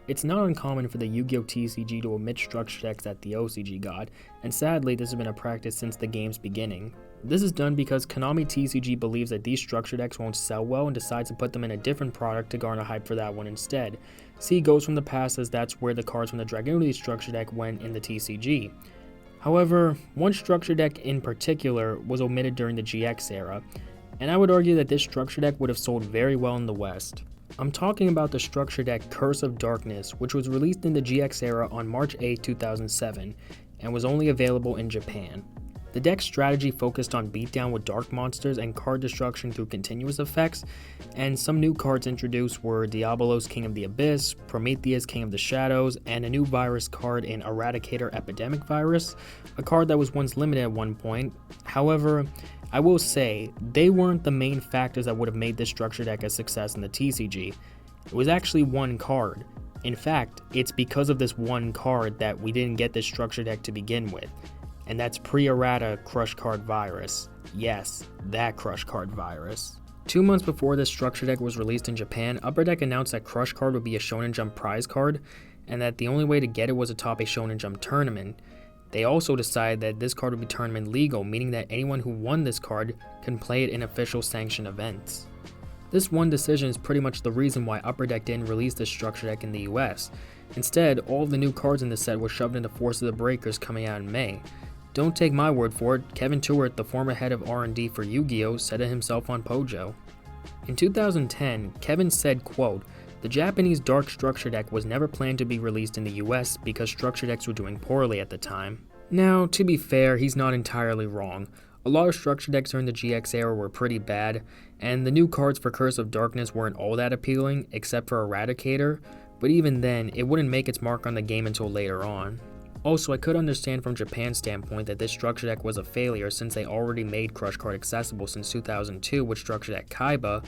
It's not uncommon for the Yu-Gi-Oh! TCG to omit structure decks that the OCG got, and sadly this has been a practice since the game's beginning. This is done because Konami TCG believes that these structure decks won't sell well and decides to put them in a different product to garner hype for that one instead. See Ghost from the Past, as that's where the cards from the Dragunity structure deck went in the TCG. However, one structure deck in particular was omitted during the GX era, and I would argue that this structure deck would have sold very well in the West. I'm talking about the structure deck Curse of Darkness, which was released in the GX era on March 8, 2007, and was only available in Japan. The deck's strategy focused on beatdown with dark monsters and card destruction through continuous effects, and some new cards introduced were Diabolos, King of the Abyss, Prometheus, King of the Shadows, and a new virus card in Eradicator Epidemic Virus, a card that was once limited at one point. However, I will say, they weren't the main factors that would have made this structure deck a success in the TCG. It was actually one card. In fact, it's because of this one card that we didn't get this structure deck to begin with. And that's pre-errata Crush Card Virus. Yes, that Crush Card Virus. 2 months before this structure deck was released in Japan, Upper Deck announced that Crush Card would be a Shonen Jump prize card, and that the only way to get it was atop a Shonen Jump tournament. They also decided that this card would be tournament legal, meaning that anyone who won this card can play it in official sanctioned events. This one decision is pretty much the reason why Upper Deck didn't release this structure deck in the US. Instead, all of the new cards in the set were shoved into Force of the Breakers coming out in May. Don't take my word for it, Kevin Tewart, the former head of R&D for Yu-Gi-Oh!, said it himself on Pojo. In 2010, Kevin said, quote, "The Japanese Dark Structure deck was never planned to be released in the US because structure decks were doing poorly at the time." Now, to be fair, he's not entirely wrong. A lot of structure decks during the GX era were pretty bad, and the new cards for Curse of Darkness weren't all that appealing, except for Eradicator, but even then, it wouldn't make its mark on the game until later on. Also, I could understand from Japan's standpoint that this structure deck was a failure since they already made Crush Card accessible since 2002 with structure deck Kaiba,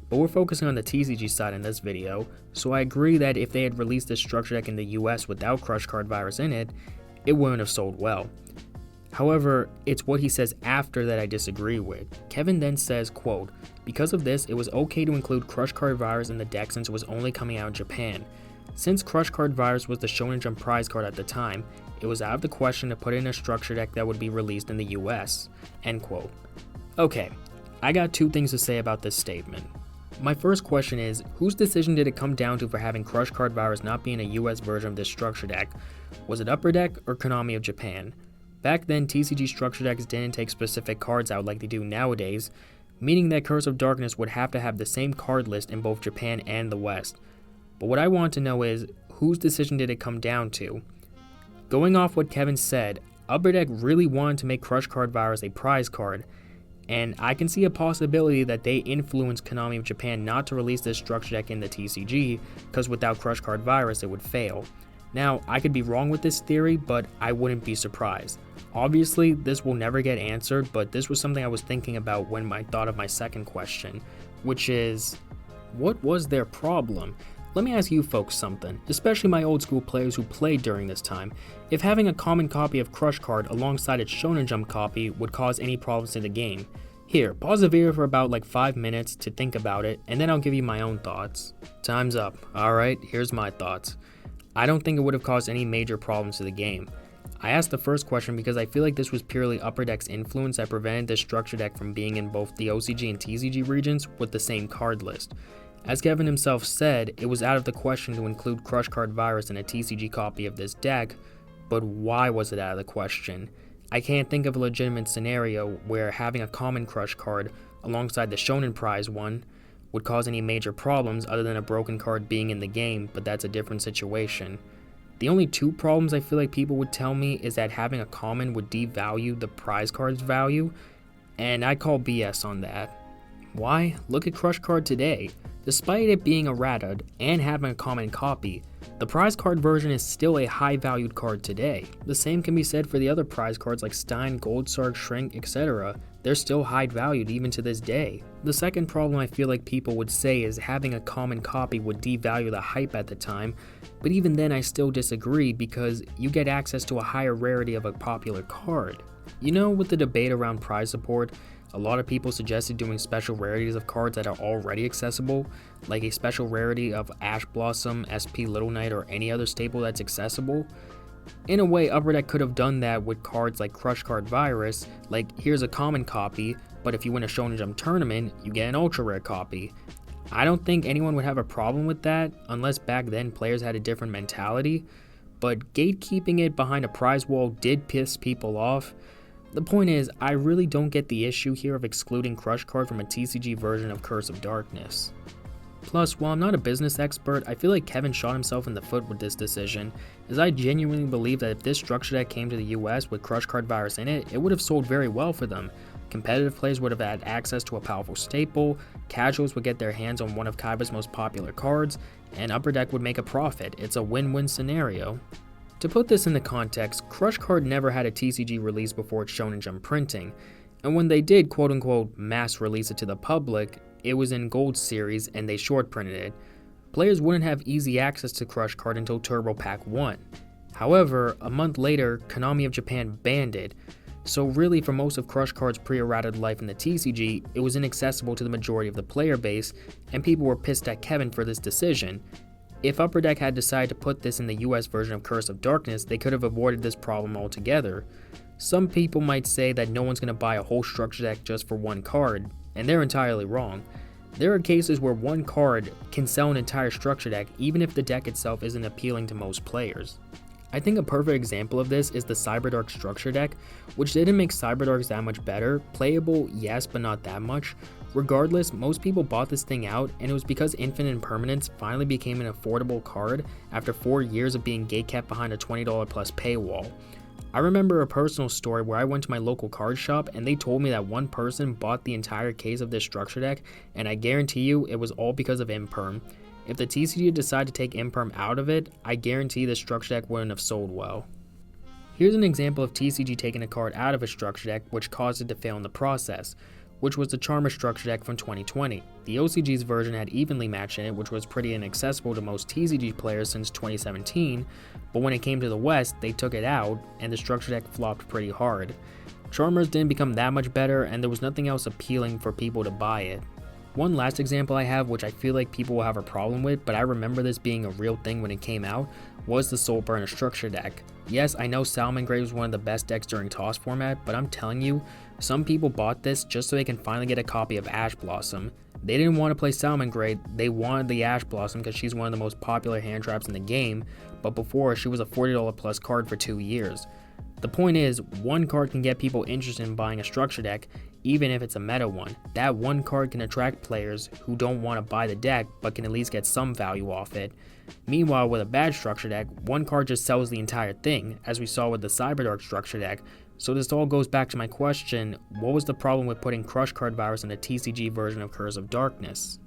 but we're focusing on the TCG side in this video, so I agree that if they had released this structure deck in the US without Crush Card Virus in it, it wouldn't have sold well. However, it's what he says after that I disagree with. Kevin then says, quote, "Because of this, it was okay to include Crush Card Virus in the deck since it was only coming out in Japan. Since Crush Card Virus was the Shonen Jump prize card at the time, it was out of the question to put it in a structure deck that would be released in the US." End quote. Okay, I got two things to say about this statement. My first question is, whose decision did it come down to for having Crush Card Virus not be in a US version of this structure deck? Was it Upper Deck or Konami of Japan? Back then, TCG structure decks didn't take specific cards out like they do nowadays, meaning that Curse of Darkness would have to have the same card list in both Japan and the West. But what I want to know is, whose decision did it come down to? Going off what Kevin said, Upper Deck really wanted to make Crush Card Virus a prize card, and I can see a possibility that they influenced Konami of Japan not to release this structure deck in the TCG, because without Crush Card Virus it would fail. Now, I could be wrong with this theory, but I wouldn't be surprised. Obviously, this will never get answered, but this was something I was thinking about when I thought of my second question, which is, what was their problem? Let me ask you folks something, especially my old school players who played during this time. If having a common copy of Crush Card alongside its Shonen Jump copy would cause any problems to the game. Here, pause the video for about 5 minutes to think about it, and then I'll give you my own thoughts. Time's up. Alright, here's my thoughts. I don't think it would have caused any major problems to the game. I asked the first question because I feel like this was purely Upper Deck's influence that prevented this structure deck from being in both the OCG and TCG regions with the same card list. As Kevin himself said, it was out of the question to include Crush Card Virus in a TCG copy of this deck, but why was it out of the question? I can't think of a legitimate scenario where having a common Crush card alongside the Shonen prize one would cause any major problems other than a broken card being in the game, but that's a different situation. The only two problems I feel like people would tell me is that having a common would devalue the prize card's value, and I call BS on that. Why? Look at Crush Card today. Despite it being errated and having a common copy, the prize card version is still a high valued card today. The same can be said for the other prize cards like Stein, Goldsark, Shrink, etc. They're still high valued even to this day. The second problem I feel like people would say is having a common copy would devalue the hype at the time, but even then I still disagree because you get access to a higher rarity of a popular card. You know, with the debate around prize support, A lot of people suggested doing special rarities of cards that are already accessible, like a special rarity of Ash Blossom, SP Little Knight, or any other staple that's accessible. In a way, Upper Deck could have done that with cards like Crush Card Virus, like here's a common copy, but if you win a Shonen Jump tournament, you get an ultra rare copy. I don't think anyone would have a problem with that, unless back then players had a different mentality, but gatekeeping it behind a prize wall did piss people off. The point is, I really don't get the issue here of excluding Crush Card from a TCG version of Curse of Darkness. Plus, while I'm not a business expert, I feel like Kevin shot himself in the foot with this decision, as I genuinely believe that if this structure deck came to the US with Crush Card Virus in it, it would have sold very well for them. Competitive players would have had access to a powerful staple, casuals would get their hands on one of Kaiba's most popular cards, and Upper Deck would make a profit. It's a win-win scenario. To put this into context, Crush Card never had a TCG release before its Shonen Jump printing, and when they did quote-unquote mass release it to the public, it was in Gold Series and they short printed it. Players wouldn't have easy access to Crush Card until Turbo Pack 1. However, a month later, Konami of Japan banned it, so really for most of Crush Card's pre-errated life in the TCG, it was inaccessible to the majority of the player base, and people were pissed at Kevin for this decision. If Upper Deck had decided to put this in the US version of Curse of Darkness, they could have avoided this problem altogether. Some people might say that no one's going to buy a whole structure deck just for one card, and they're entirely wrong. There are cases where one card can sell an entire structure deck even if the deck itself isn't appealing to most players. I think a perfect example of this is the Cyberdark structure deck, which didn't make Cyberdarks that much better. Playable, yes, but not that much. Regardless, most people bought this thing out, and it was because Infinite Impermanence finally became an affordable card after 4 years of being gatekept behind a $20 plus paywall. I remember a personal story where I went to my local card shop and they told me that one person bought the entire case of this structure deck, and I guarantee you it was all because of Imperm. If the TCG decided to take Imperm out of it, I guarantee the structure deck wouldn't have sold well. Here's an example of TCG taking a card out of a structure deck which caused it to fail in the process, which was the Charmer structure deck from 2020. The OCG's version had Evenly Match in it, which was pretty inaccessible to most TCG players since 2017, but when it came to the West, they took it out, and the structure deck flopped pretty hard. Charmers didn't become that much better, and there was nothing else appealing for people to buy it. One last example I have, which I feel like people will have a problem with, but I remember this being a real thing when it came out, was the Soul Burner structure deck. Yes, I know Salamangreat was one of the best decks during TOS format, but I'm telling you, some people bought this just so they can finally get a copy of Ash Blossom. They didn't want to play Salamangreat, they wanted the Ash Blossom because she's one of the most popular hand traps in the game, but before she was a $40 plus card for 2 years. The point is, one card can get people interested in buying a structure deck, even if it's a meta one. That one card can attract players who don't want to buy the deck, but can at least get some value off it. Meanwhile, with a bad structure deck, one card just sells the entire thing, as we saw with the Cyberdark structure deck. So this all goes back to my question, what was the problem with putting Crush Card Virus in a TCG version of Curse of Darkness?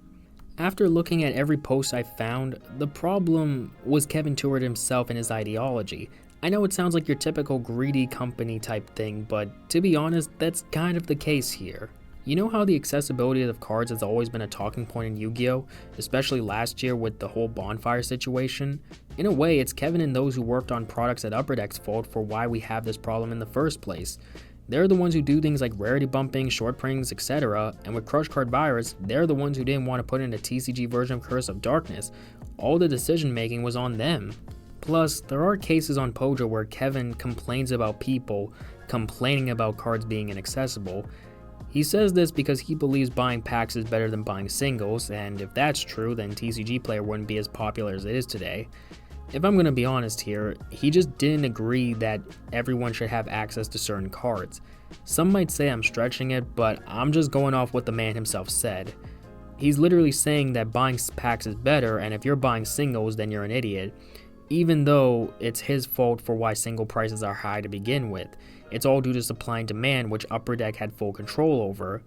After looking at every post I found, the problem was Kevin Tewart himself and his ideology. I know it sounds like your typical greedy company type thing, but to be honest, that's kind of the case here. You know how the accessibility of cards has always been a talking point in Yu-Gi-Oh!, especially last year with the whole bonfire situation? In a way, it's Kevin and those who worked on products at Upper Deck's fault for why we have this problem in the first place. They're the ones who do things like rarity bumping, short printings, etc., and with Crush Card Virus, they're the ones who didn't want to put in a TCG version of Curse of Darkness. All the decision making was on them. Plus, there are cases on Pojo where Kevin complains about people complaining about cards being inaccessible. He says this because he believes buying packs is better than buying singles, and if that's true, then TCG Player wouldn't be as popular as it is today. If I'm going to be honest here, he just didn't agree that everyone should have access to certain cards. Some might say I'm stretching it, but I'm just going off what the man himself said. He's literally saying that buying packs is better, and if you're buying singles, then you're an idiot. Even though it's his fault for why single prices are high to begin with. It's all due to supply and demand, which Upper Deck had full control over.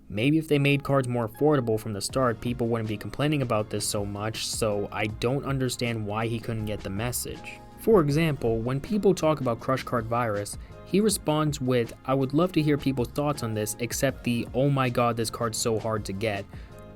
Maybe if they made cards more affordable from the start, people wouldn't be complaining about this so much, so I don't understand why he couldn't get the message. For example, when people talk about Crush Card Virus, he responds with, "I would love to hear people's thoughts on this, except the, oh my god, this card's so hard to get,"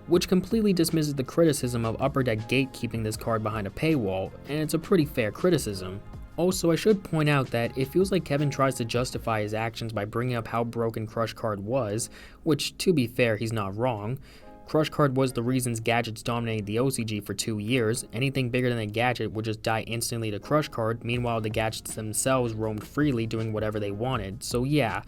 which completely dismisses the criticism of Upper Deck gatekeeping this card behind a paywall, and it's a pretty fair criticism. Also, I should point out that it feels like Kevin tries to justify his actions by bringing up how broken Crush Card was, which, to be fair, he's not wrong. Crush Card was the reasons gadgets dominated the OCG for 2 years. Anything bigger than a gadget would just die instantly to Crush Card, meanwhile the gadgets themselves roamed freely doing whatever they wanted. So yeah,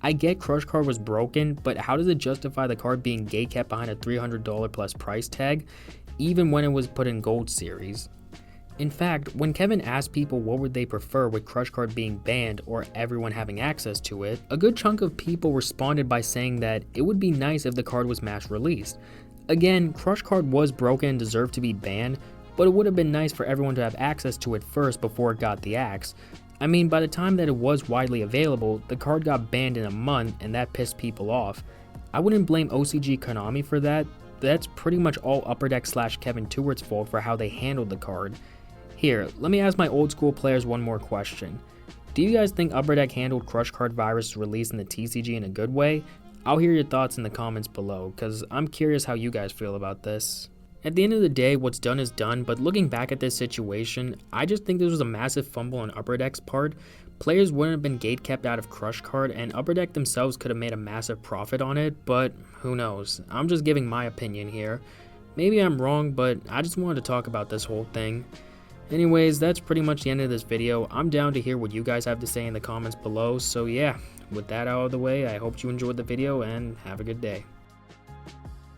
I get Crush Card was broken, but how does it justify the card being gatekept behind a $300 plus price tag, even when it was put in Gold Series? In fact, when Kevin asked people what would they prefer with Crush Card being banned or everyone having access to it, a good chunk of people responded by saying that it would be nice if the card was mass released. Again, Crush Card was broken and deserved to be banned, but it would have been nice for everyone to have access to it first before it got the axe. I mean, by the time that it was widely available, the card got banned in a month and that pissed people off. I wouldn't blame OCG Konami for that. That's pretty much all Upper Deck / Kevin Tewart's fault for how they handled the card. Here, let me ask my old school players one more question. Do you guys think Upper Deck handled Crush Card Virus' release in the TCG in a good way? I'll hear your thoughts in the comments below, cause I'm curious how you guys feel about this. At the end of the day, what's done is done, but looking back at this situation, I just think this was a massive fumble on Upper Deck's part. Players wouldn't have been gatekept out of Crush Card, and Upper Deck themselves could have made a massive profit on it, but who knows. I'm just giving my opinion here. Maybe I'm wrong, but I just wanted to talk about this whole thing. Anyways, that's pretty much the end of this video. I'm down to hear what you guys have to say in the comments below, so yeah, with that out of the way, I hope you enjoyed the video and have a good day.